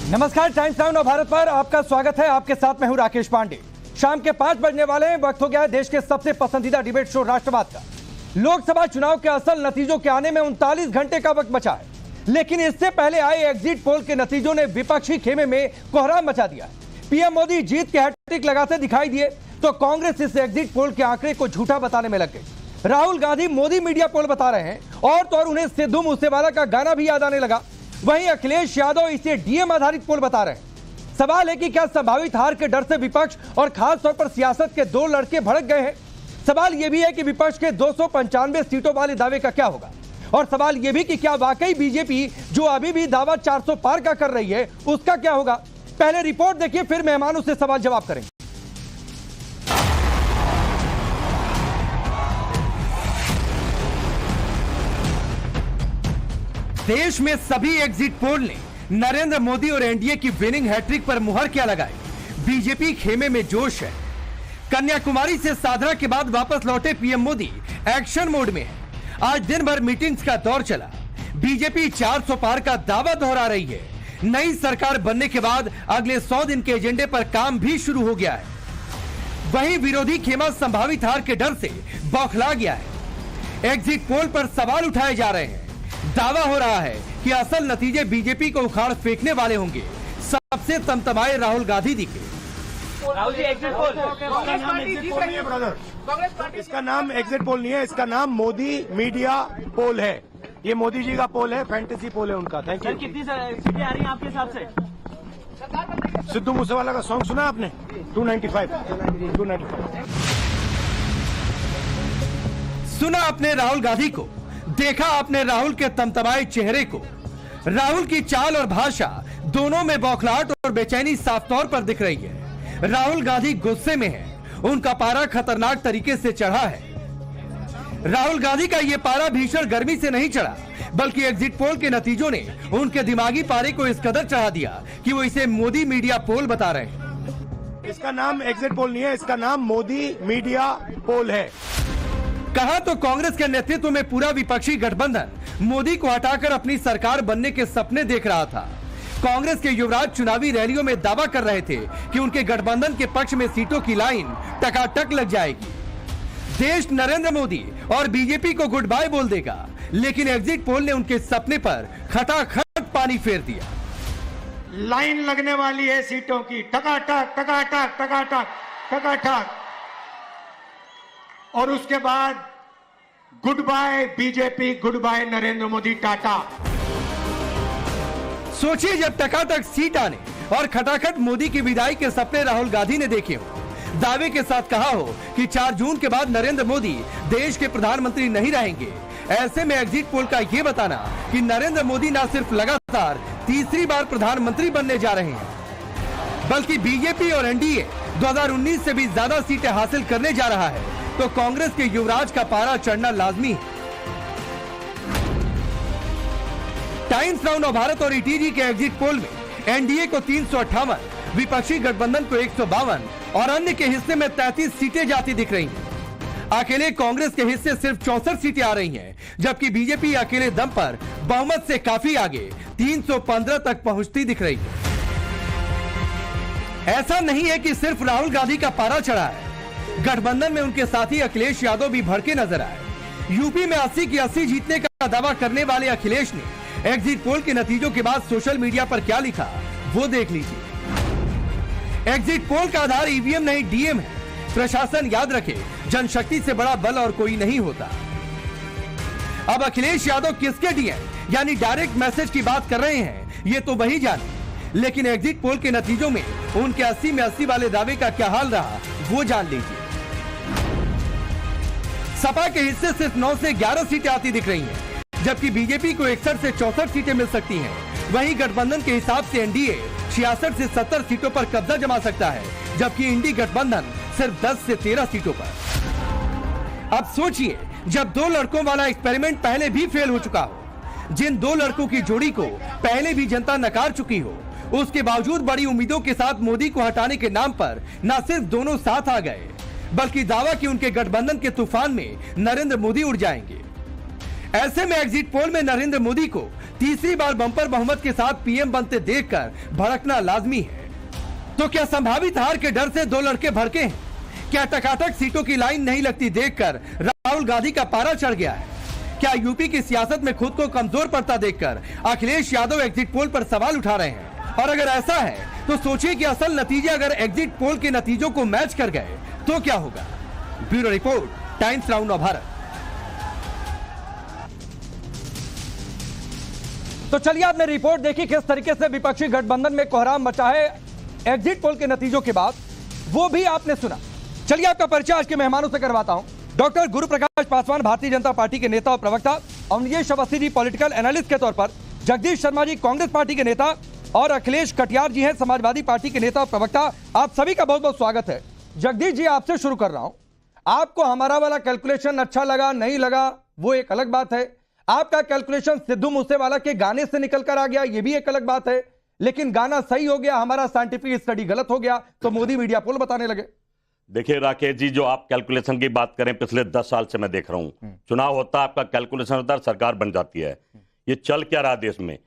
नमस्कार, times now Bharat पर आपका स्वागत है। आपके साथ मैं हूं राकेश पांडे। शाम के 5 बजने वाले हैं। वक्त हो गया है देश के सबसे पसंदीदा डिबेट शो राष्ट्रवाद का। लोकसभा चुनाव के असल नतीजों के आने में 39 घंटे का वक्त बचा है, लेकिन इससे पहले आए एग्जिट पोल के नतीजों ने विपक्षी खेमे में कोहराम मचा दिया। पीएम मोदी जीत के हैट्रिक लगाते दिखाई दिए तो कांग्रेस इस एग्जिट पोल के आंकड़े को झूठा बताने में लग गई। राहुल गांधी मोदी मीडिया पोल बता रहे हैं और तो और उन्हें सिद्धू मूसेवाला का गाना भी याद आने लगा। वहीं अखिलेश यादव इसे डीएम आधारित पोल बता रहे हैं। सवाल है कि क्या संभावित हार के डर से विपक्ष और खास तौर पर सियासत के दो लड़के भड़क गए हैं? सवाल यह भी है कि विपक्ष के 295 सीटों वाले दावे का क्या होगा, और सवाल यह भी कि क्या वाकई बीजेपी जो अभी भी दावा 400 पार का कर रही है उसका क्या होगा। पहले रिपोर्ट देखिए, फिर मेहमानों से सवाल जवाब करेंगे। देश में सभी एग्जिट पोल ने नरेंद्र मोदी और एनडीए की विनिंग हैट्रिक पर मुहर क्या लगाई। बीजेपी खेमे में जोश है। कन्याकुमारी से साधना के बाद वापस लौटे पीएम मोदी एक्शन मोड में है। आज दिन भर मीटिंग्स का दौर चला। बीजेपी 400 पार का दावा दोहरा रही है। नई सरकार बनने के बाद अगले 100 दिन के एजेंडे पर काम भी शुरू हो गया है। वहीं विरोधी खेमा संभावित हार के डर से बौखला गया है। एग्जिट पोल पर सवाल उठाए जा रहे हैं। दावा हो रहा है कि असल नतीजे बीजेपी को उखाड़ फेंकने वाले होंगे। सबसे तमतमाए राहुल गांधी दिखे। राहुल जी, एग्जिट पोल नहीं है ब्रदर, इसका नाम एग्जिट पोल नहीं है, इसका नाम मोदी मीडिया पोल है। ये मोदी जी का पोल है, फैंटेसी पोल है उनका। Thank you. कितनी सीटें आ रही हैं आपके हिसाब से? सिद्धू मूसेवाला का सॉन्ग सुना आपने? 295 सुना आपने राहुल गांधी को, देखा आपने राहुल के तमतमाए चेहरे को। राहुल की चाल और भाषा दोनों में बौखलाहट और बेचैनी साफ तौर पर दिख रही है। राहुल गांधी गुस्से में है। उनका पारा खतरनाक तरीके से चढ़ा है। राहुल गांधी का यह पारा भीषण गर्मी से नहीं चढ़ा, बल्कि एग्जिट पोल के नतीजों ने उनके दिमागी पारे को इस कदर चढ़ा दिया कि वो इसे मोदी मीडिया पोल बता रहे हैं। इसका नाम एग्जिट पोल नहीं है, इसका नाम मोदी मीडिया पोल है। कहा तो कांग्रेस के नेतृत्व में पूरा विपक्षी गठबंधन मोदी को हटाकर अपनी सरकार बनने के सपने देख रहा था। कांग्रेस के युवराज चुनावी रैलियों में दावा कर रहे थे कि उनके गठबंधन के पक्ष में सीटों की लाइन टकाटक लग जाएगी। देश नरेंद्र मोदी और बीजेपी को गुड बाय बोल देगा, लेकिन एग्जिट पोल ने उनके सपने पर खटाखट पानी फेर दिया। लाइन लगने वाली है सीटों की, टकाटक टकाटक टकाटक टकाटक, और उसके बाद good bye BJP, good bye Narendra Modi, tata. सोचिए, जब टकाटक सीट आने और खटाखट मोदी की विदाई के सपने राहुल गांधी ने देखे हो, दावे के साथ कहा हो कि 4 जून के बाद नरेंद्र मोदी देश के प्रधानमंत्री नहीं रहेंगे। ऐसे में एग्जिट पोल का ये बताना कि नरेंद्र मोदी न सिर्फ लगातार तीसरी बार प्रधानमंत्री बनने जा रहे हैं, बल्कि बीजेपी और एनडीए 2019 से भी ज्यादा सीटें हासिल करने जा रहा है, तो कांग्रेस के युवराज का पारा चढ़ना लाजमी है। टाइम्स नाउ भारत और ईटीवी के एग्जिट पोल में एनडीए को 358, विपक्षी गठबंधन को 152 और अन्य के हिस्से में 33 सीटें जाती दिख रही हैं। अकेले कांग्रेस के हिस्से सिर्फ 64 सीटें आ रही हैं, जबकि बीजेपी अकेले दम पर बहुमत से काफी आगे 315 तक पहुंचती दिख रही है। ऐसा नहीं है कि सिर्फ राहुल गांधी का पारा चढ़ा है। गठबंधन में उनके साथी अखिलेश यादव भी भड़के नजर आए। यूपी में 80 की 80 जीतने का दावा करने वाले अखिलेश ने एग्जिट पोल के नतीजों के बाद सोशल मीडिया पर क्या लिखा, वो देख लीजिए। एग्जिट पोल का आधार ईवीएम नहीं डीएम है। प्रशासन याद रखे, जनशक्ति से बड़ा बल और कोई नहीं होता। अब अखिलेश यादव किसके डीएम यानी डायरेक्ट मैसेज की बात कर रहे हैं, ये तो वही जाने। लेकिन एग्जिट पोल के नतीजों में उनके 80 में 80 वाले दावे का क्या हाल रहा, वो जान लीजिए। सपा के हिस्से सिर्फ 9 से 11 सीटें आती दिख रही हैं, जबकि बीजेपी को 61 से 64 सीटें मिल सकती हैं। वहीं गठबंधन के हिसाब से एनडीए 66 से 70 सीटों पर कब्जा जमा सकता है, जबकि इंडी गठबंधन सिर्फ 10 से 13 सीटों पर। अब सोचिए, जब 2 लड़कों वाला एक्सपेरिमेंट पहले भी फेल हो चुका हो, जिन 2 लड़कों की जोड़ी को पहले भी जनता नकार चुकी हो, उसके बावजूद बड़ी उम्मीदों के साथ मोदी को हटाने के नाम पर न सिर्फ दोनों साथ आ गए, बल्कि दावा कि उनके गठबंधन के तूफान में नरेंद्र मोदी उड़ जाएंगे। ऐसे में एग्जिट पोल में नरेंद्र मोदी को तीसरी बार बम्पर बहुमत के साथ पीएम बनते देखकर भड़कना लाजमी है। तो क्या संभावित हार के डर से दो लड़के भड़के हैं? क्या टकाटक सीटों की लाइन नहीं लगती देखकर राहुल गांधी का पारा चढ़ गया है? क्या यूपी की सियासत में खुद को कमजोर पड़ता देखकर अखिलेश यादव एग्जिट पोल पर सवाल उठा रहे हैं? और अगर ऐसा है तो सोचिए कि असल नतीजे अगर एग्जिट पोल के नतीजों को मैच कर गए तो क्या होगा। Bureau report, times now Navbharat. तो चलिए आपने रिपोर्ट देखी किस तरीके से विपक्षी गठबंधन में कोहराम मचा है एग्जिट पोल के नतीजों के बाद, वो भी आपने सुना। चलिए आपका परिचय आज के मेहमानों से करवाता हूं। डॉक्टर गुरु प्रकाश पासवान भारतीय जनता पार्टी के नेता और प्रवक्ता, अवनीश अवस्थी जी पॉलिटिकल एनालिस्ट के तौर पर, जगदीश शर्मा जी कांग्रेस पार्टी के नेता और अखिलेश कटियार जी हैं समाजवादी पार्टी के नेता और प्रवक्ता। आप सभी का बहुत बहुत स्वागत है। जगदीश जी आपसे शुरू कर रहा हूं। आपको हमारा वाला कैलकुलेशन अच्छा लगा नहीं लगा वो एक अलग बात है। आपका कैलकुलेशन सिद्धू मूसेवाला के गाने से निकल कर आ गया ये भी एक अलग बात है। लेकिन गाना सही हो गया, हमारा साइंटिफिक स्टडी गलत हो गया तो मोदी मीडिया पोल बताने लगे। देखिए राकेश जी, जो आप कैलकुलेशन की बात करें पिछले 10 साल से मैं देख रहा हूं, चुनाव होता है, आपका कैलकुलेशन होता है, सरकार बन जाती है। ये चल क्या रहा देश में?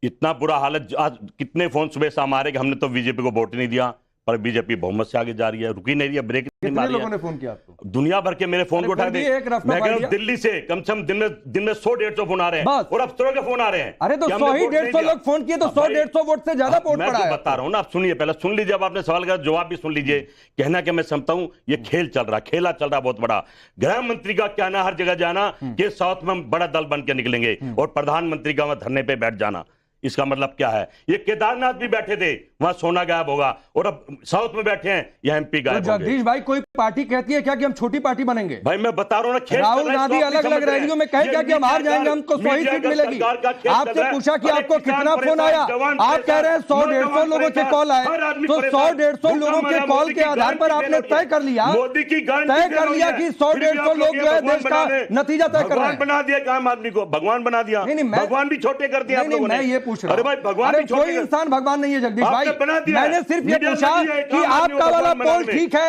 इतना बुरा हालत। आज कितने फोन सुबह शाम आ रहे कि हमने तो बीजेपी को वोट नहीं दिया, पर बीजेपी बहुमत से आगे जा रही है, रुकी नहीं रही है, ब्रेक नहीं मारी है। लोगों ने फोन किया आपको? दुनिया भर के मेरे फोन को उठा दे। मैं कह रहा हूं दिल्ली से कम से कम दिन में 100-150 फोन आ रहे हैं और अफसरों के फोन आ रहे हैं। अरे तो 100-150 लोग फोन किए तो 100-150 वोट से ज्यादा वोट पड़ा है। मैं बता रहा हूं ना, आप सुनिए, पहले सुन लीजिए। अब आपने सवाल का जवाब भी सुन लीजिए। कहना कि मैं समझता हूं ये खेल चल रहा, खेला चल रहा बहुत बड़ा। गृह मंत्री का कहना हर जगह जाना कि साउथ में बड़ा दल बन के निकलेंगे और प्रधानमंत्री का वहां धरने पे बैठ जाना। इसका मतलब क्या है? ये केदारनाथ भी बैठे थे, वहां सोना गायब होगा, और अब साउथ में बैठे हैं, यह एमपी गायब होंगे। जगदीश भाई, कोई पार्टी कहती है क्या कि हम छोटी पार्टी बनेंगे? भाई मैं बता रहा हूं ना, खेल राहुल गांधी अलग अलग रैलियों में कहे क्या कि हम हार जाएंगे, हमको 100 ही सीट मिलेगी। आपसे पूछा कि आपको कितना फोन आया, आप कह रहे हैं 100-150 लोगों के कॉल आए। तो 100-150 लोगों के कॉल के आधार पर आपने तय कर लिया कि 100-150 लोग जो है देश का नतीजा तय कर रहे हैं। बना दिया आम आदमी को, भगवान बना दिया। भगवान भी छोटे कर दिया आप लोगों ने। मैं ये पूछ रहा हूं, अरे भाई भगवान, कोई इंसान भगवान नहीं है जगदीश भाई। मैंने सिर्फ ये पूछा कि आपका वाला पोल ठीक है।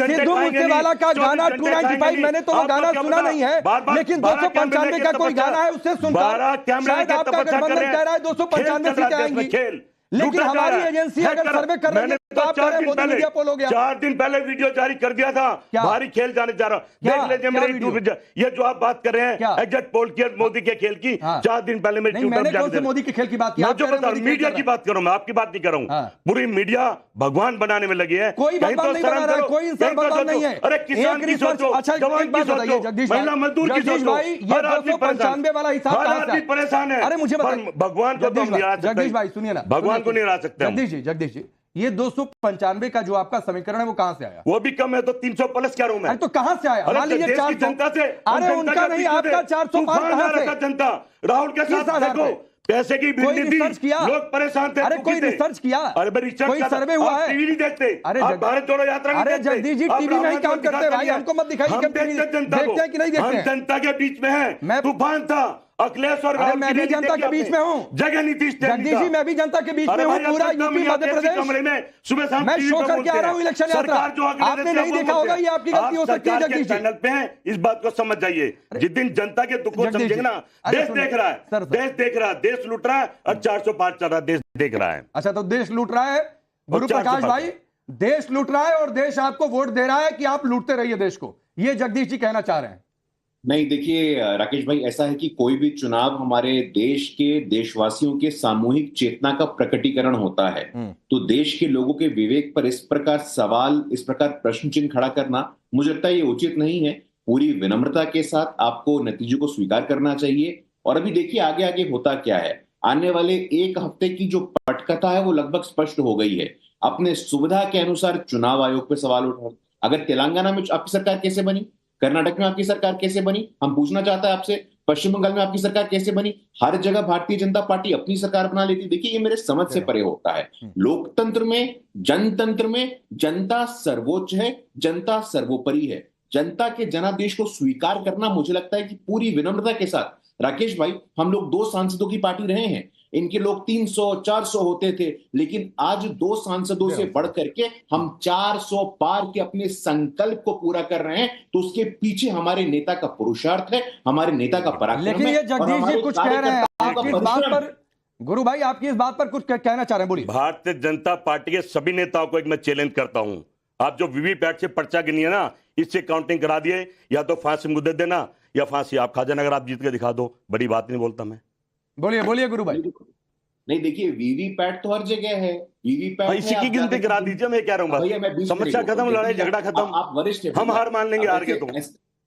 सिद्धू मूसेवाला का गाना 295, मैंने तो वो गाना सुना नहीं है, लेकिन 295 का कोई गाना है, उससे सुनकर शायद आपका गठबंधन कह रहा है 295 सीटें आएंगी। लेकिन हमारी एजेंसी अगर सर्वे कर रही है तो आप कह रहे हैं मोदी मीडिया पोल हो गया। 4 दिन पहले वीडियो जारी कर दिया था, भारी खेल जाने जा रहा। देख लीजिए मेरे यूट्यूब, ये जो आप बात कर रहे हैं एग्जिट पोल की, मोदी के खेल की, 4 दिन पहले मेरे यूट्यूब मोदी के खेल की बात की, मीडिया की बात करूं, मैं आपकी बात नहीं कर रहा हूं। पूरी मीडिया भगवान बनाने में लगी है। कोई भगवान नहीं बना रहा है, कोई इंसान भगवान नहीं है। अरे किसान की सोचो, जवान की सोचो, महिला मजदूर की सोचो, हर आदमी 295 वाला हिसाब हर आदमी परेशान है। अरे मुझे बताइए, भगवान को जगदीश भाई सुनिए ना, भगवान को नहीं हरा सकते। जगदीश जी, ये 295 का जो आपका समीकरण है वो कहां से आया? वो भी कम है तो 300 प्लस क्या रहा हूं मैं? तो कहां से आया? मान लीजिए 400 जनता से। अरे उनका नहीं, आपका 400 पार कहां से? जनता राहुल के साथ देखो, पैसे की कोई रिसर्च किया? लोग परेशान थे। अरे कोई रिसर्च किया? अरे रिसर्च, कोई सर्वे हुआ है? टीवी नहीं देखते? अरे भारत जोड़ो यात्रा। अरे जगदीश जी, टीवी में ही काम करते हैं भाई, हमको मत दिखाइए। देखते हैं कि नहीं देखते? हम जनता के बीच में है। तूफान था, अखिलेश और मैं भी जनता के बीच में हूं। जगह नीतीश जगदीश जी, मैं भी जनता के बीच में हूं। पूरा यूपी मध्य प्रदेश कमरे में सुबह शाम मैं शो करके आ रहा हूं इलेक्शन यात्रा। आपने नहीं देखा होगा, ये आपकी गलती हो सकती है जगदीश जी। चैनल पे हैं, इस बात को समझ जाइए। जिस दिन जनता के दुख को समझेंगे ना, देश देख रहा है, देश देख रहा है, देश लूट रहा है और 400 पार चल रहा है, देश देख रहा है। अच्छा, तो देश लूट रहा है गुरु प्रकाश भाई, देश लूट रहा है और देश आपको वोट दे रहा है कि आप लूटते रहिए देश को, ये जगदीश जी कहना चाह रहे हैं। नहीं, देखिए राकेश भाई, ऐसा है कि कोई भी चुनाव हमारे देश के देशवासियों के सामूहिक चेतना का प्रकटीकरण होता है। तो देश के लोगों के विवेक पर इस प्रकार सवाल, इस प्रकार प्रश्न चिन्ह खड़ा करना मुझे लगता है ये उचित नहीं है। पूरी विनम्रता के साथ आपको नतीजों को स्वीकार करना चाहिए। और अभी देखिए आगे आगे होता क्या है। आने वाले 1 हफ्ते की जो पटकथा है वो लगभग स्पष्ट हो गई है। अपने सुविधा के अनुसार चुनाव आयोग पे सवाल उठा। अगर तेलंगाना में आपकी सरकार कैसे बनी, कर्नाटक में आपकी सरकार कैसे बनी, हम पूछना चाहता है आपसे, पश्चिम बंगाल में आपकी सरकार कैसे बनी। हर जगह भारतीय जनता पार्टी अपनी सरकार बना लेती। देखिए ये मेरे समझ से परे होता है। लोकतंत्र में, जनतंत्र में जनता सर्वोच्च है, जनता सर्वोपरि है। जनता के जनादेश को स्वीकार करना मुझे लगता है कि पूरी विनम्रता के साथ। राकेश भाई, हम लोग 2 सांसदों की पार्टी रहे हैं, इनके लोग 300-400 होते थे, लेकिन आज 2 सांसदों से बढ़ करके हम 400 पार के अपने संकल्प को पूरा कर रहे हैं। तो उसके पीछे हमारे नेता का पुरुषार्थ है, हमारे नेता का पराक्रम है। लेकिन ये जगदीश जी कुछ कह रहे हैं, आपकी इस बात पर गुरु भाई, आपकी इस बात पर कुछ कहना चाह रहे हैं, बोलिए। भारतीय जनता पार्टी के सभी नेताओं को एक मैं चैलेंज करता हूं, आप जो वीवीपैट से पर्चा गिनी है ना, इससे काउंटिंग करा दिए, या तो फांसी मुद्दे देना या फांसी आप खा जाना, अगर आप जीत के दिखा दो, बड़ी बात नहीं बोलता मैं। बोलिए बोलिए गुरु भाई। नहीं देखिए, वीवीपैट तो हर जगह है, वीवीपैट इसी की गिनती करा दीजिए, मैं कह रहा हूँ, समस्या खत्म, लड़ाई झगड़ा खत्म, आप वरिष्ठ, हम हार मान लेंगे, हार के तो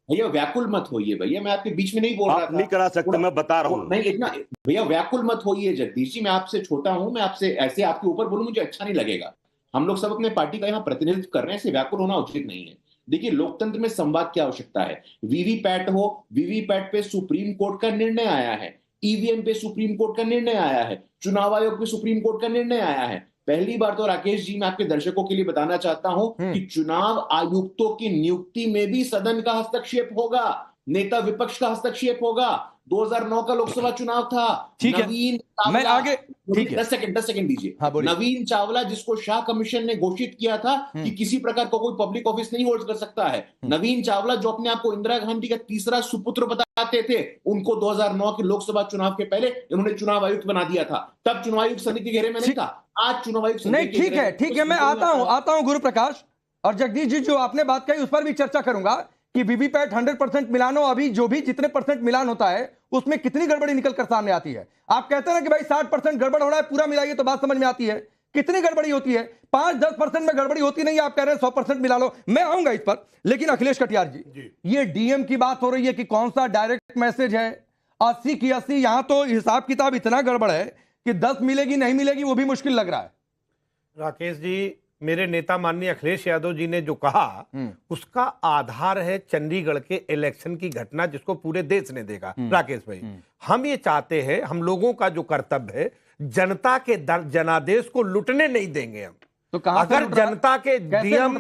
भैया व्याकुल मत होइए, भैया मैं आपके बीच में नहीं बोल रहा था, नहीं करा सकते, मैं बता रहा हूँ। नहीं इतना भैया व्याकुल मत होइए जगदीश जी, मैं आपसे छोटा हूं, मैं आपसे ऐसे आपके ऊपर बोलूं मुझे अच्छा नहीं लगेगा। हम लोग सब अपने पार्टी का यहाँ प्रतिनिधित्व कर रहे हैं, ऐसे व्याकुल होना उचित नहीं है। देखिए लोकतंत्र में संवाद की आवश्यकता है। वीवीपैट हो, वीवीपैट पे सुप्रीम कोर्ट का निर्णय आया है, ईवीएम पे सुप्रीम कोर्ट का निर्णय आया है, चुनाव आयोग पे सुप्रीम कोर्ट का निर्णय आया है। पहली बार तो राकेश जी मैं आपके दर्शकों के लिए बताना चाहता हूं कि चुनाव आयुक्तों की नियुक्ति में भी सदन का हस्तक्षेप होगा, नेता विपक्ष का हस्तक्षेप होगा। 2009 का लोकसभा चुनाव था, ठीक है, नवीन मैं आगे, ठीक है, 10 सेकंड दीजिए। हाँ, नवीन चावला जिसको शाह कमीशन ने घोषित किया था कि किसी प्रकार का कोई पब्लिक ऑफिस नहीं होल्ड कर सकता है, नवीन चावला जो अपने आप को इंदिरा गांधी का तीसरा सुपुत्र बताते थे, उनको 2009 के लोकसभा चुनाव के पहले इन्होंने चुनाव आयुक्त बना दिया था। तब चुनाव आयुक्त समिति के घेरे में नहीं था, आज चुनाव आयुक्त नहीं, ठीक है, मैं आता हूं गुरु प्रकाश और जगदीश जी, जो आपने बात कही उस पर भी चर्चा करूंगा कि वीवीपैट 100% मिलान हो, अभी जो भी जितने परसेंट मिलान होता है उसमें कितनी गड़बड़ी निकल कर सामने आती है। आप कहते हैं ना कि भाई 60% गड़बड़ हो रहा है, पूरा मिलाइए तो बात समझ में आती है, कितनी गड़बड़ी होती है। 5-10% में गड़बड़ी होती नहीं है, आप कह रहे हैं 100% मिला लो, मैं आऊंगा इस पर। लेकिन अखिलेश कटियार जी, ये डीएम की बात हो रही है कि कौन सा डायरेक्ट मैसेज है, 80 की 80, यहां तो हिसाब किताब इतना गड़बड़ है कि 10 मिलेगी नहीं मिलेगी वो भी मुश्किल लग रहा है। राकेश जी, मेरे नेता माननीय अखिलेश यादव जी ने जो कहा उसका आधार है चंडीगढ़ के इलेक्शन की घटना, जिसको पूरे देश ने देखा। राकेश भाई, हम ये चाहते हैं, हम लोगों का जो कर्तव्य है, जनता के जनादेश को लुटने नहीं देंगे हम। तो कहां अगर जनता के डीएम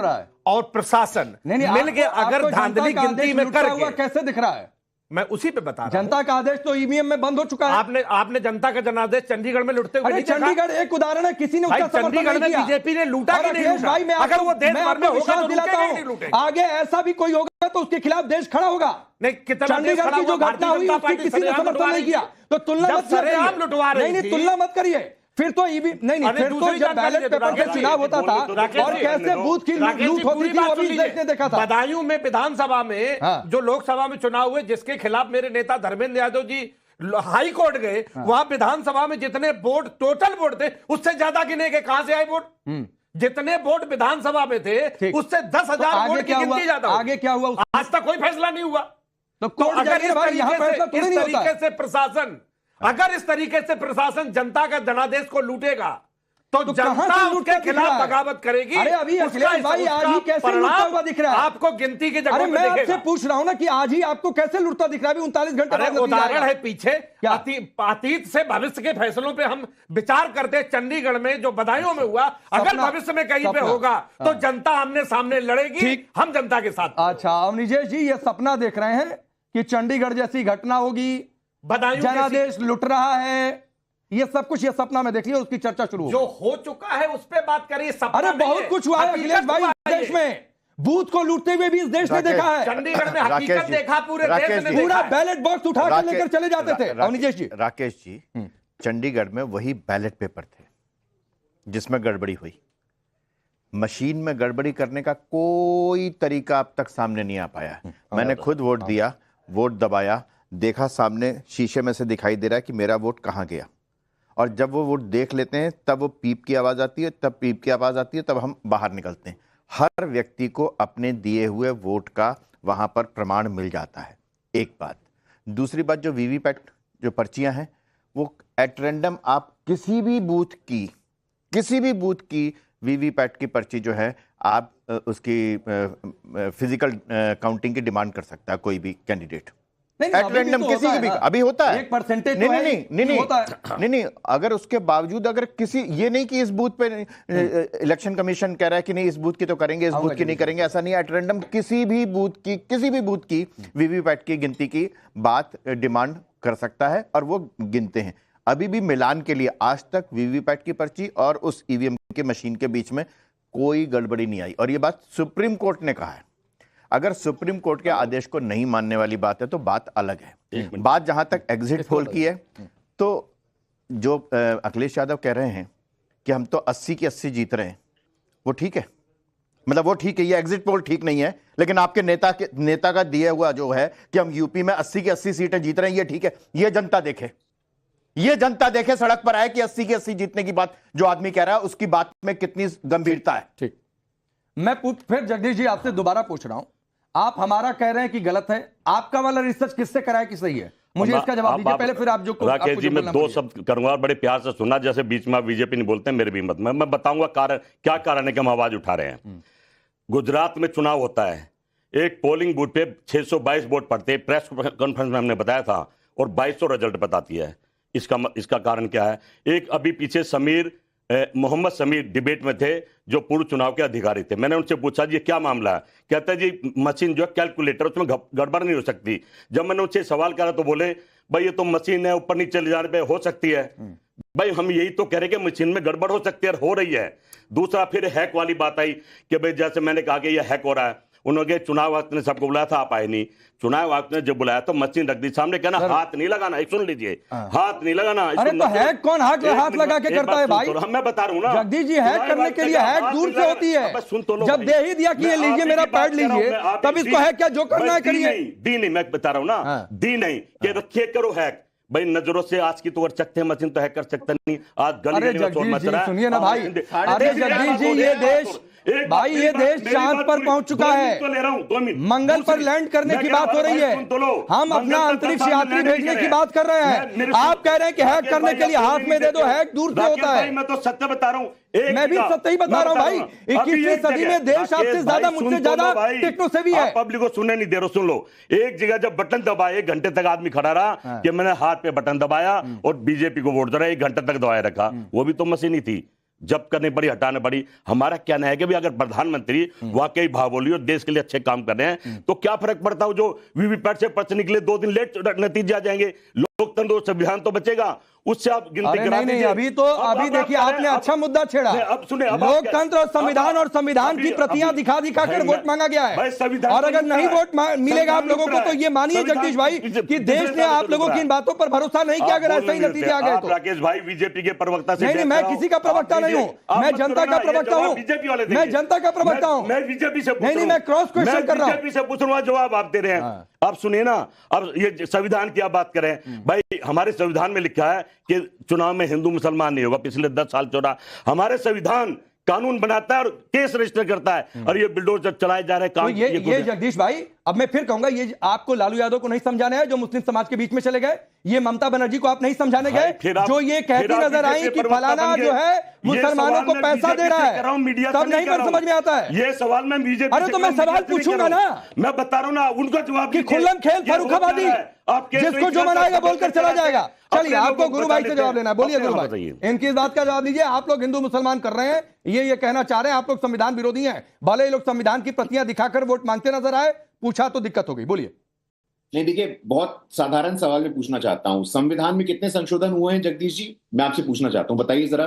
और प्रशासन मिल के अगर धांधली गिनती में करके, कैसे दिख रहा है, मैं उसी पे बता रहा हूं। जनता का आदेश तो ईवीएम में बंद हो चुका है। आपने जनता का जनादेश चंडीगढ़ में लुटते हुए, चंडीगढ़ एक उदाहरण है, किसी ने उसका चंडीगढ़ में बीजेपी ने लूटा कि नहीं लूटा? भाई मैं अगर वो देश भर में होगा तो दिलाता हूं, आगे ऐसा भी कोई होगा तो उसके खिलाफ देश खड़ा होगा। नहीं, कितना चंडीगढ़ की जो घटना हुई उसकी किसी ने समर्थन नहीं किया, तो तुलना मत करिए, नहीं तुलना मत करिए, फिर तो ये भी नहीं, फिर तो जब बैलेट पेपर पे चुनाव होता था और कैसे बूथ की लूट होती थी वो भी देश ने देखा था। बदायूं में विधानसभा में जो लोकसभा में चुनाव हुए, जिसके खिलाफ मेरे नेता धर्मेंद्र यादव जी हाई कोर्ट गए, वहां विधानसभा में जितने वोट टोटल वोट थे उससे ज्यादा गिने के, कहां से आए वोट? जितने वोट विधानसभा में थे उससे 10,000 वोट की गिनती ज्यादा। आगे क्या हुआ? आज तक कोई फैसला नहीं हुआ। तो अगर इस तरीके से प्रशासन, अगर इस तरीके से प्रशासन जनता का जनादेश को लूटेगा तो जनता उसके खिलाफ बगावत करेगी। अरे अभी अखिलेश भाई आज ही कैसे लूटता हुआ दिख रहा है आपको गिनती की जगह? मैं आपसे पूछ रहा हूं ना कि आज ही आपको कैसे लूटता दिख रहा है? 39 घंटे बाद उदाहरण है पीछे, अतीत से भविष्य के फैसलों पे हम विचार करते हैं। चंडीगढ़ में जो बदायूं में हुआ, अगर भविष्य में कहीं पे होगा तो जनता आमने सामने लड़ेगी, हम जनता के साथ। अच्छा अवनिजेश जी, ये सपना देख रहे हैं कि चंडीगढ़ जैसी घटना होगी, जनादेश लुट रहा है, ये सब कुछ ये सपना में देख लिया, उसकी चर्चा शुरू जो हो चुका है उस पे बात करिए। अरे बहुत कुछ हुआ है अखिलेश भाई देश में, बूथ को लूटते हुए भी इस देश ने देखा है। चंडीगढ़ में हकीकत देखा, पूरे देश ने पूरा बैलेट बॉक्स उठा कर लेकर चले जाते थे। अवनिजेश जी, राकेश जी, चंडीगढ़ में वही बैलेट पेपर थे जिसमें गड़बड़ी हुई। मशीन में गड़बड़ी करने का कोई तरीका अब तक सामने नहीं आ पाया। मैंने खुद वोट दिया, वोट दबाया, देखा सामने शीशे में से दिखाई दे रहा है कि मेरा वोट कहां गया, और जब वो वोट देख लेते हैं तब वो पीप की आवाज आती है, तब पीप की आवाज आती है, तब हम बाहर निकलते हैं। हर व्यक्ति को अपने दिए हुए वोट का वहां पर प्रमाण मिल जाता है, एक बात। दूसरी बात, जो वीवीपैट जो पर्चियां हैं वो एट रैंडम, आप किसी भी बूथ की वीवीपैट की पर्ची जो है आप उसकी फिजिकल काउंटिंग की डिमांड कर सकता है कोई भी कैंडिडेट एट रैंडम, किसी की भी। अभी होता है 1% नहीं, अगर उसके बावजूद अगर किसी, ये नहीं कि इस बूथ पे इलेक्शन कमीशन कह रहा है कि नहीं इस बूथ की तो करेंगे, इस बूथ की नहीं करेंगे, ऐसा नहीं। एट रैंडम किसी भी बूथ की वीवीपैट की गिनती की बात डिमांड कर सकता है और वो गिनते हैं। अभी भी मिलान के लिए आज तक वीवीपैट की पर्ची और उस ईवीएम के मशीन के बीच में कोई गड़बड़ी नहीं आई, और ये बात सुप्रीम कोर्ट ने कहा है। अगर सुप्रीम कोर्ट के आदेश को नहीं मानने वाली बात है तो बात अलग है। बात जहां तक एग्जिट पोल की है, तो जो अखिलेश यादव कह रहे हैं कि हम तो 80 की 80 जीत रहे हैं, वो ठीक है, मतलब वो ठीक है, ये एग्जिट पोल ठीक नहीं है, लेकिन आपके नेता का दिया हुआ जो है कि हम यूपी में 80 की 80 सीटें जीत रहे हैं, ये ठीक है। ये जनता देखे, ये जनता देखे, सड़क पर आए कि 80 की 80 जीतने की बात जो आदमी कह रहा है उसकी बात में कितनी गंभीरता है। ठीक, मैं फिर जगदीश जी आपसे दोबारा पूछ रहा हूं, आप हमारा कह रहे हैं कि गलत है, आपका वाला रिसर्च किससे कराया कि सही है, मुझे इसका जवाब दीजिए पहले, फिर आप जो राकेश जी, मैं 2 शब्द करूंगा और बड़े प्यार से सुनना, जैसे बीच में बीजेपी नहीं बोलते मेरे भी मत में, मैं बताऊंगा कारण क्या कारण है कि हम आवाज उठा रहे हैं। गुजरात में चुनाव होता है, एक पोलिंग बूथ पे 622 वोट पड़ते, प्रेस कॉन्फ्रेंस में हमने बताया था, और 2200 रिजल्ट बताती है। इसका कारण क्या है? एक अभी पीछे मोहम्मद समीर डिबेट में थे, जो पूर्व चुनाव के अधिकारी थे। मैंने उनसे पूछा जी क्या मामला है? कहते हैं जी मशीन जो है कैलकुलेटर, उसमें गड़बड़ नहीं हो सकती। जब मैंने उनसे सवाल करा तो बोले भाई ये तो मशीन है, ऊपर नीचे ले जाने पे हो सकती है। भाई हम यही तो कह रहे कि मशीन में गड़बड़ हो सकती है और हो रही है। दूसरा फिर हैक वाली बात आई कि भाई जैसे मैंने कहा कि ये हैक हो रहा है, उन्होंने चुनाव आयुक्त ने सबको बुलाया था, आप आए नहीं। चुनाव आयुक्त ने जब बुलाया तो मशीन रख दी सामने, कहना हाथ नहीं लगाना, सुन लीजिए, हाथ नहीं लगाना। अरे तो हैक कौन हाथ लगा के करता है भाई? मैं बता रहा हूं ना जगदीश जी, हैक करने के लिए हैक दूर से होती है। सुन तो लो, जब दे ही दिया कि ये लीजिए मेरा पैड लीजिए, तब इसको हैक क्या जो करना है करिए। दी नहीं, मैं बता रहा हूं ना, दी नहीं कि रखिए करो हैक। भाई नजरों से आज की तो कर सकते हैं, मशीन तो हैक कर सकता नहीं। आज गली में शोर मच रहा है। सुनिए ना भाई, अरे जगदीश जी, ये देश भाई, ये देश चांद पर पहुंच चुका है, मंगल पर लैंड करने की बात हो रही है, हम अपना अंतरिक्ष यात्री भेजने की बात कर रहे हैं। आप कह रहे हैं कि हैक करने के लिए हाथ में दे दो, हैक दूर से होता है। मैं तो सत्य बता रहा हूं, मैं भी सत्य ही बता रहा हूं भाई। 21वीं सदी में देश आपसे ज्यादा, मुझसे ज्यादा टेक्नो से भी है। पब्लिक को सुनने नहीं दे रहे, सुन लो। एक जगह जब बटन दबाए 1 घंटे तक आदमी खड़ा रहा कि मैंने हाथ पे बटन दबाया और बीजेपी को वोट दे रहा, 1 घंटे तक दबाए रखा, वो भी तो मशीन ही थी। जब करनी पड़ी, हटाना पड़ी। हमारा कहना है कि भी अगर प्रधानमंत्री वाकई भावोली और देश के लिए अच्छे काम कर रहे हैं तो क्या फर्क पड़ता है जो वीवीपैट से पर्चे निकले 2 दिन लेट नतीजे आ जाएंगे, लोकतंत्र और संविधान तो बचेगा, उससे आप गिनती करा दीजिए। अभी तो अभी देखिए आपने अच्छा मुद्दा छेड़ा। अब सुने, लोकतंत्र और संविधान और संविधान की प्रतियां दिखा कर वोट मांगा गया है, और अगर नहीं वोट मिलेगा आप लोगों को तो ये मानिए जगदीश भाई कि देश ने आप लोगों की इन बातों पर भरोसा नहीं किया अगर ऐसे ही नतीजे आ गए तो। राकेश भाई बीजेपी के प्रवक्ता से नहीं, मैं किसी का प्रवक्ता नहीं हूँ, मैं जनता का प्रवक्ता हूँ, मैं जनता का प्रवक्ता हूँ। मैं बीजेपी से नहीं, मैं क्रॉस क्वेश्चन कर रहा हूँ, बीजेपी से पूछ रहा हूँ, जवाब आप दे रहे हैं। अब सुनिए ना, अब ये संविधान की आप बात करें भाई, हमारे संविधान में लिखा है कि चुनाव में हिंदू मुसलमान नहीं होगा। पिछले 10 साल चौड़ा हमारे संविधान कानून बनाता है और केस रजिस्टर करता है, और ये बिल्डोजर चलाए जा रहे काम। तो ये जगदीश भाई, अब मैं फिर कहूंगा, ये आपको लालू यादव को नहीं समझाने है जो मुस्लिम समाज के बीच में चले गए, ये ममता बनर्जी को आप नहीं समझाने गए जो ये कहती नजर आई कि फलाना जो है मुसलमानों को पैसा दे रहा है, तब नहीं पर समझ में आता है ये सवाल मैं बीजेपी। अरे तो मैं सवाल पूछूंगा ना, मैं बता रहा हूं ना, उनका जवाब कि खुल्लम खेल फर्रुखाबादी, जिसको जो मनाएगा बोलकर चला जाएगा। चलिए, आपको गुरु भाई से जवाब लेना है, बोलिए गुरु भाई, इनकी इस बात का जवाब दीजिए। आप लोग हिंदू मुसलमान कर रहे हैं, ये कहना चाह रहे हैं आप लोग संविधान विरोधी हैं, भले ही लोग संविधान की प्रतियां दिखाकर वोट मांगते नजर आए, पूछा तो दिक्कत हो गई। बोलिए। नहीं, देखिए, बहुत साधारण सवाल मैं पूछना चाहता हूं, संविधान में कितने संशोधन हुए हैं जगदीश जी? मैं आपसे पूछना चाहता हूं, बताइए जरा।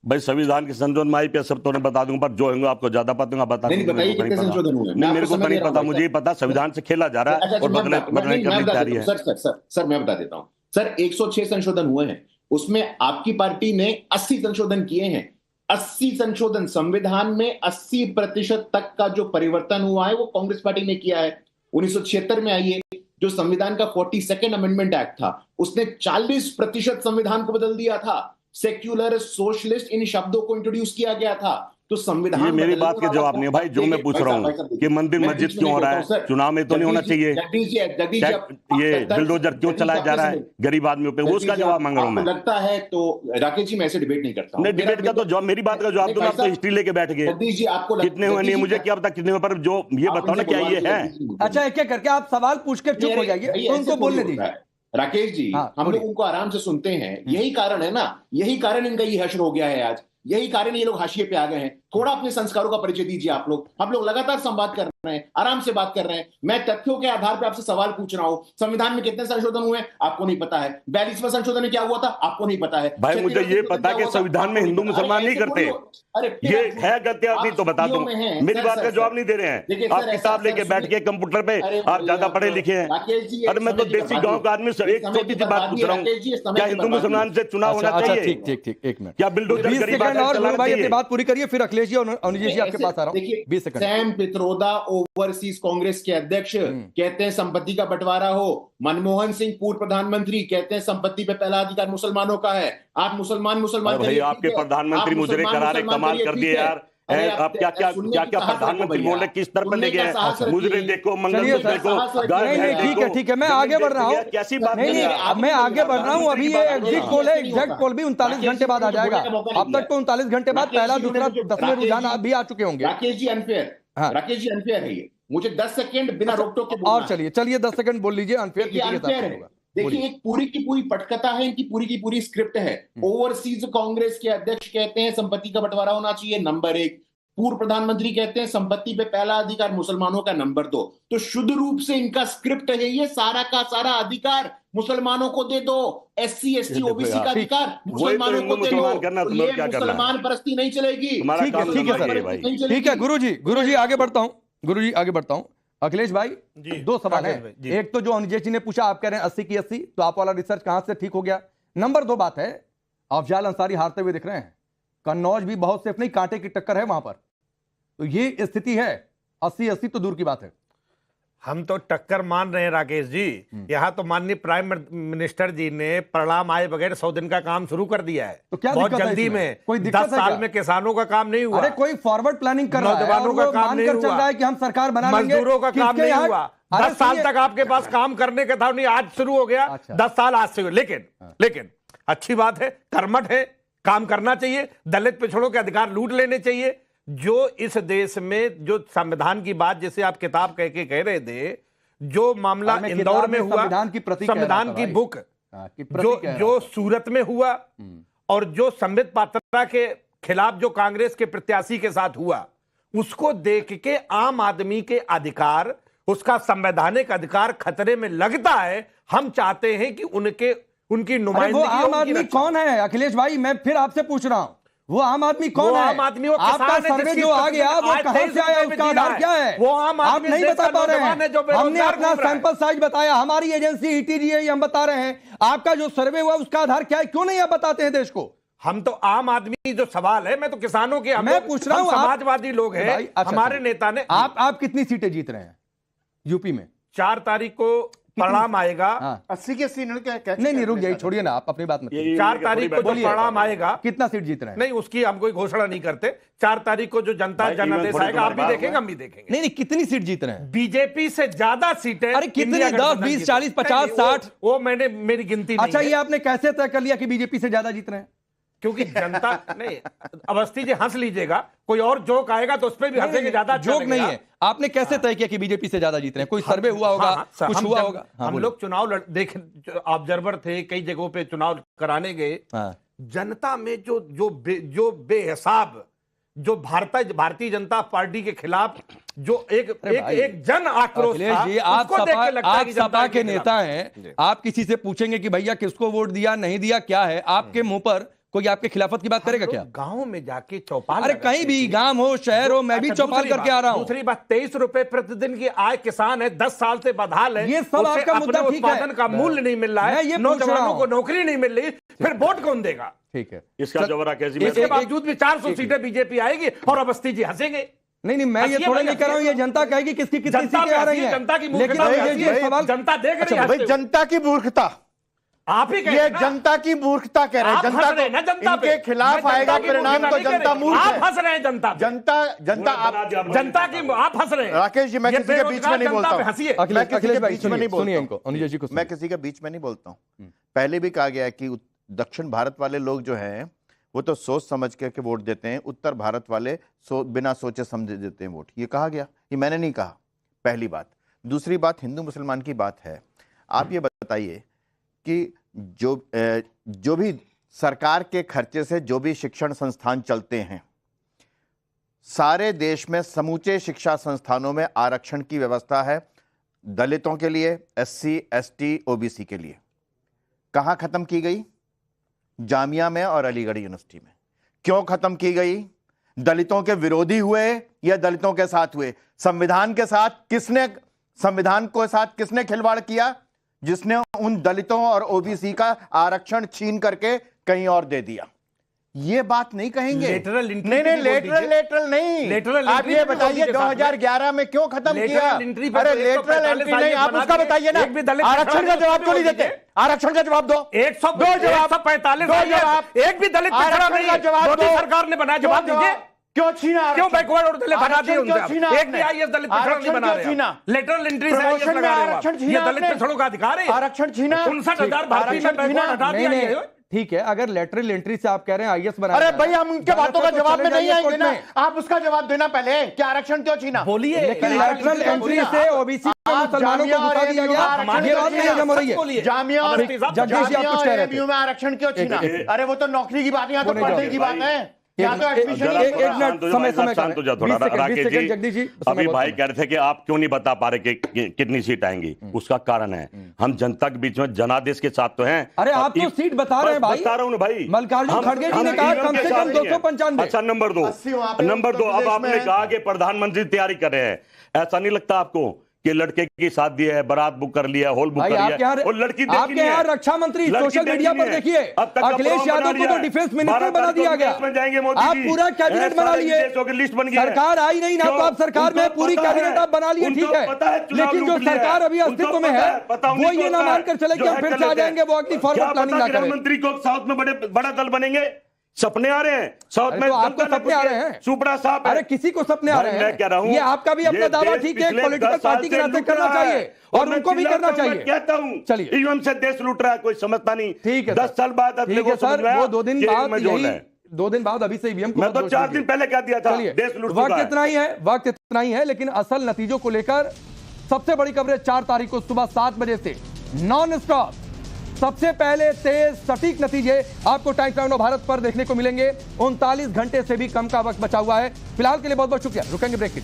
भाई संविधान के संशोधन में पे सब तो नहीं बता दूंगा, पर जो होंगे आपको ज्यादा पता होगा, बता नहीं, बताइए कितने संशोधन हुए? मेरे को नहीं पता, मुझे ही पता संविधान से खेला जा रहा है और बदलने की तैयारी है। सर मैं बता देता हूं सर, 106 संशोधन हुए हैं, उसमें आपकी पार्टी ने 80 संशोधन किए हैं। 80 संशोधन, संविधान में 80% तक का जो परिवर्तन हुआ है वो कांग्रेस पार्टी ने किया है। 1976 में आइए, जो संविधान का 42nd अमेंडमेंट एक्ट था, उसने 40% संविधान को बदल दिया था। सेक्युलर, सोशलिस्ट, इन शब्दों को इंट्रोड्यूस किया गया था। तो संविधान, ये मेरी बात के जवाब नहीं है भाई, जो मैं पूछ रहा हूँ कि मंदिर मस्जिद क्यों हो रहा है, चुनाव में तो नहीं होना चाहिए, ये बिल्डोजर क्यों चलाया जा रहा है गरीब आदमियों पे, वो उसका जवाब मांग रहा हूँ मैं। लगता है तो राकेश जी, मैं ऐसे डिबेट नहीं करता हूं। नहीं, डिबेट का तो जवाब, मेरी बात का जवाब दूंगा, आप तो हिस्ट्री लेके बैठ गए। जगदीश जी, आपको कितने हुए नहीं मुझे क्या पता कितने हुए, पर जो ये बताओ ना क्या ये है। अच्छा, एक एक करके आप सवाल पूछ के चुप हो जाइए, तो उनको बोलने दीजिए। राकेश जी, हम लोग उनको आराम से सुनते हैं, यही कारण है ना, यही कारण इनका ये हश्र हो गया है आज, यही कारण ये लोग हाशिए पे आ गए हैं। थोड़ा अपने संस्कारों का परिचय दीजिए आप लोग, हम लोग लगातार संवाद कर रहे हैं। रहे हैं, आराम से बात कर रहे हैं। मैं तथ्यों के आधार पर आपसे सवाल पूछ रहा हूं। संविधान में कितने संशोधन हुए आपको नहीं पता है। 42वां संशोधन में क्या हुआ था आपको नहीं पता है। भाई मुझे ये पता है कि संविधान में हिंदू मुसलमान नहीं करते। ये है गलती आपकी तो बता दूं, मेरी बात का जवाब नहीं दे रहे हैं। आप किताब लेके बैठ के कंप्यूटर पे आप ज्यादा पढ़े लिखे हैं। अरे मैं तो देसी गांव का आदमी, एक छोटी सी बात पूछ रहा हूँ, क्या हिंदू मुसलमान से चुनाव होना चाहिए? ठीक, एक मिनट, क्या बिल्डोजर 20 गरीब सेकंड और चलाना भाई अपनी चाहिए? बात पूरी करिए, फिर अखिलेश जी और अनुज जी आपके पास आ रहा हूँ। 20 second. Sam Pitroda overseas Congress के अध्यक्ष कहते हैं संपत्ति का बंटवारा हो। मनमोहन सिंह पूर्व प्रधानमंत्री कहते हैं संपत्ति पे पहला अधिकार मुसलमानों का है। आप मुसलमान भाई आपके प्रधानमंत्री मुजरे करारे कमाल कर दिए यार। आप क्या प्रधानमंत्री बोल रहे, किस तरफ ले गए? मुजरे देखो, मंगलसूत्र देखो, ठीक है, मैं आगे बढ़ रहा हूँ। कैसी बात? नहीं, मैं आगे बढ़ रहा हूँ। अभी ये एग्जिट पोल है, एग्जैक्ट पोल भी 39 घंटे बाद आ जाएगा। अब तक तो 39 घंटे बाद पहला दूसरा 10वें रुझान भी आ चुके होंगे। राकेश जी अनफेयर है ये। मुझे 10 सेकंड बिना रोक टोक के और चलिए 10 सेकंड बोल लीजिए। अनफेयर होगा। देखिए, एक पूरी की पूरी पटकथा है, इनकी पूरी की पूरी स्क्रिप्ट है। ओवरसीज कांग्रेस के अध्यक्ष कहते हैं संपत्ति का बंटवारा होना चाहिए, नंबर 1। पूर्व प्रधानमंत्री कहते हैं संपत्ति पे पहला अधिकार मुसलमानों का, नंबर 2। तो शुद्ध रूप से इनका स्क्रिप्ट है ये, सारा का सारा अधिकार मुसलमानों को दे दो। SC ST OBC का अधिकार मुसलमानों को दे दो। तो ये मुसलमान परस्ती नहीं चलेगी। ठीक है सर, ठीक है। गुरुजी आगे बढ़ता हूं। अखिलेश भाई, 2 सवाल है। एक तो जो अनुज जी ने पूछा, आप कह रहे हैं 80 की 80, तो आप वाला रिसर्च कहां से ठीक हो गया? नंबर 2 बात है, अफजाल अंसारी हारते हुए दिख रहे हैं। कन्नौज भी बहुत सेफ नहीं, कांटे की टक्कर है वहां पर। तो ये स्थिति है। 80-80 तो दूर की बात है। हम तो टक्कर मान रहे हैं राकेश जी। यहाँ तो माननीय प्राइम मिनिस्टर जी ने परिणाम आए बगैर 100 दिन का काम शुरू कर दिया है। तो क्या बहुत दिक्कत है जल्दी इसमें? में कोई दिक्कत 10 साल में किसानों का काम नहीं हुआ। अरे कोई फॉरवर्ड प्लानिंग कर रहा है, नौजवानों का काम नहीं चल रहा हुआ है कि हम सरकार बना लेंगे। मजदूरों का काम नहीं हुआ। 10 साल सुनिए। तक आपके पास काम करने का था, नहीं आज शुरू हो गया। अच्छा। 10 साल आज से हुए। लेकिन अच्छी बात है, कर्मठ है, काम करना चाहिए। दलित पिछड़ों के अधिकार लूट लेने चाहिए। जो इस देश में जो संविधान की बात, जैसे आप किताब कह के कह रहे थे, जो मामला इंदौर में हुआ, संविधान की बुक जो सूरत में हुआ, और जो संबित पात्रा के खिलाफ जो कांग्रेस के प्रत्याशी के साथ हुआ, उसको देख के आम आदमी के अधिकार, उसका संवैधानिक अधिकार खतरे में लगता है। हम चाहते हैं कि उनकी नुमाइंदगी। वो आम आदमी कौन है अखिलेश भाई? मैं फिर आपसे पूछ रहा हूं, वो आम आदमी कौन है? आम आदमी वो आपका सर्वे जो आ गया, वो कहां से आया, उसका आधार क्या है? वो आम आदमी आप नहीं बता पा रहे हैं। हमने अपना सैंपल साइज बताया, हमारी एजेंसी ETGA हम बता रहे हैं। आपका जो सर्वे हुआ उसका आधार क्या है? क्यों नहीं आप बताते हैं देश को? हम तो आम आदमी जो सवाल है, मैं तो किसानों के, मैं पूछ रहा हूं, समाजवादी लोग हैं। हमारे नेता ने, आप कितनी सीटें जीत रहे हैं यूपी में? 4 तारीख को परिणाम आएगा। 80 की 80 नहीं रुक जाइए, छोड़िए ना, आप अपनी बात मत। 4 तारीख को जो परिणाम आएगा, कितना सीट जीत रहे हैं? नहीं उसकी हम कोई घोषणा नहीं करते। 4 तारीख को जो जनता जनादेश आएगा, आप भी देखेंगे, हम भी देखेंगे। नहीं, कितनी सीट जीत रहे हैं? बीजेपी से ज्यादा सीटें। अरे कितनी? 10, 20, 40, 50, 60? वो मैंने, मेरी गिनती नहीं। अच्छा, ये आपने कैसे तय कर लिया कि बीजेपी से ज्यादा जीत रहे हैं? क्योंकि जनता नहीं, अवस्थी जी हंस लीजिएगा, कोई और जोक आएगा तो उस पर भी हंसेंगे। ज्यादा जोक नहीं है। आपने कैसे तय किया कि बीजेपी से ज्यादा जीत रहे हैं? कोई सर्वे हुआ होगा, कुछ हुआ होगा? हम लोग चुनाव देख, ऑब्जर्वर थे, कई जगहों पे चुनाव कराने गए। जनता में जो बेहिसाब, जो भारतीय जनता पार्टी के खिलाफ जो एक जन आक्रोश था, उसको देख के लगता है कि सपा के नेता हैं। आप किसी से पूछेंगे कि भैया किसको वोट दिया, नहीं दिया, क्या है, आपके मुंह पर कोई आपके खिलाफत की बात करेगा क्या? गांव में जाके चौपाल, अरे कहीं भी गांव हो, शहर हो, मैं भी चौपाल करके आ रहा हूं। दूसरी बात, 23 रुपए प्रतिदिन की आय किसान है, 10 साल से बदहाल है। ये सब आपका मुद्दा ठीक है। उत्पादन का मूल्य नहीं मिल रहा है, नौजवानों को नौकरी नहीं मिल रही, फिर वोट कौन देगा? ठीक है, इसका जवाब कैसे? इसके बावजूद भी 400 सीटें बीजेपी आएगी और अवस्थी जी हंसेंगे। नहीं, मैं ये थोड़ा नहीं कर रहा हूं, ये जनता कहेगी किसकी कितनी सीटें आ रही हैं। जनता की लेकिन ये सवाल जनता देख रही है। भाई जनता की मूर्खता, आप ही ये जनता की मूर्खता कह रहे हैं। जनता इनके खिलाफ आएगा परिणाम तो जनता मूर्ख है। आप हंस रहे हैं। जनता की आप हंस रहे हैं। राकेश जी, मैं किसी के बीच में नहीं बोलता हूं। हंसिए। मैं किसी के बीच में नहीं सुनिए बोलता इनको, अनुज जी को। मैं किसी के बीच में नहीं बोलता हूं। पहले भी कहा गया है कि दक्षिण भारत वाले लोग जो हैं वो तो सोच समझ के वोट देते हैं, उत्तर भारत वाले बिना सोचे समझे देते हैं वोट। ये कहा गया, ये मैंने नहीं कहा, पहली बात। दूसरी बात, हिंदू मुसलमान की बात है। आप ये बताइए कि जो भी सरकार के खर्चे से जो भी शिक्षण संस्थान चलते हैं, सारे देश में समूचे शिक्षा संस्थानों में आरक्षण की व्यवस्था है, दलितों के लिए, SC, ST, OBC के लिए। कहां खत्म की गई? जामिया में और अलीगढ़ यूनिवर्सिटी में। क्यों खत्म की गई? दलितों के विरोधी हुए या दलितों के साथ हुए? संविधान के साथ किसने खिलवाड़ किया? जिसने उन दलितों और OBC का आरक्षण छीन करके कहीं और दे दिया। ये बात नहीं कहेंगे। लेटरल एंट्री नहीं, लेटरल नहीं। लेटरल आप ये बताइए 2011 में क्यों खत्म किया? अरे लेटरल एंट्री नहीं, आप उसका बताइए ना। आरक्षण का जवाब क्यों नहीं देते? आरक्षण का जवाब दो। 145 एक भी दलित सरकार ने बनाया, जवाब दीजिए। क्यों छीना? क्यों बैकवर्ड और दलित बना दिए उनसे? एक भी IAS दलित पिछड़ा नहीं बना रहे। लेटरल एंट्री से IAS लगा रहे हो। ये दलित पिछड़ों का अधिकार है। आरक्षण छीना। 59,000 भारतीय में बैकवर्ड हटा दिया। ठीक है, अगर लेटरल एंट्री से आप कह रहे हैं IAS बना, अरे भाई हम उनके बातों का जवाब में नहीं आएंगे ना। आप उसका जवाब देना पहले कि आरक्षण क्यों छीना? बोलिए। लेटरल एंट्री से OBC मुसलमानों को धोखा दिया गया, ये बात नहीं हजम हो रही है। जामिया और जगदीश जी आप कुछ कह रहे थे। में आरक्षण क्यों छीना? अरे वो तो नौकरी की बात है, यहाँ तो पढ़ने की बात है। जगदीश जी अभी भाई कह रहे थे कि आप क्यों नहीं बता पा रहे कि कितनी सीट आएंगी। उसका कारण है हम जनता के बीच में जनादेश के साथ तो हैं। अरे आप तो सीट बता रहे हैं भाई। बता रहा हूं भाई। मल्लिकार्जुन खड़गे जी ने कहा कम से कम 295। अच्छा, नंबर दो अब आपने कहा कि प्रधानमंत्री तैयारी कर रहे हैं। ऐसा नहीं लगता आपको कि लड़के की शादी है, बारात बुक कर लिया, हॉल बुक कर लिया और लड़की आपके यहाँ रक्षा मंत्री सोशल मीडिया पर देखिए अखिलेश यादव को तो डिफेंस मिनिस्टर बना दिया गया। आप पूरा कैबिनेट बना लिए, सरकार आई नहीं ना, तो आप सरकार में पूरी कैबिनेट आप बना लिए, ठीक है। लेकिन जो सरकार अभी अस्तित्व में है वो ये ना मानकर चले कि हम फिर से आ जाएंगे, वो अगली फॉरवर्ड प्लानिंग ना करें। मंत्री को साउथ में बड़ा दल बनेंगे। सपने आ रहे हैं साउथ में, तो आपको सपने आ रहे हैं? सुपड़ा साहब, अरे किसी को सपने आ रहे हैं? मैं कह रहा हूं ये आपका भी अपना दावा ठीक है, पॉलिटिकल पार्टी के नाते करना चाहिए और उनको भी करना चाहिए। कहता हूं चलिए, ईवीएम से देश लूट रहा है, कोई समझता नहीं। ठीक है 10 साल बाद ठीक है सर, वो 2 दिन बाद यही 2 दिन बाद अभी से ईवीएम को, मैं तो 4 दिन पहले कह दिया था देश लूट। वक्त इतना ही है, लेकिन असल नतीजों को लेकर सबसे बड़ी खबरें 4 तारीख को सुबह 7 बजे से नॉन स्टॉप सबसे पहले तेज सटीक नतीजे आपको टाइम्स नाउ भारत पर देखने को मिलेंगे। 39 घंटे से भी कम का वक्त बचा हुआ है। फिलहाल के लिए बहुत बहुत शुक्रिया। रुकेंगे ब्रेक के लिए।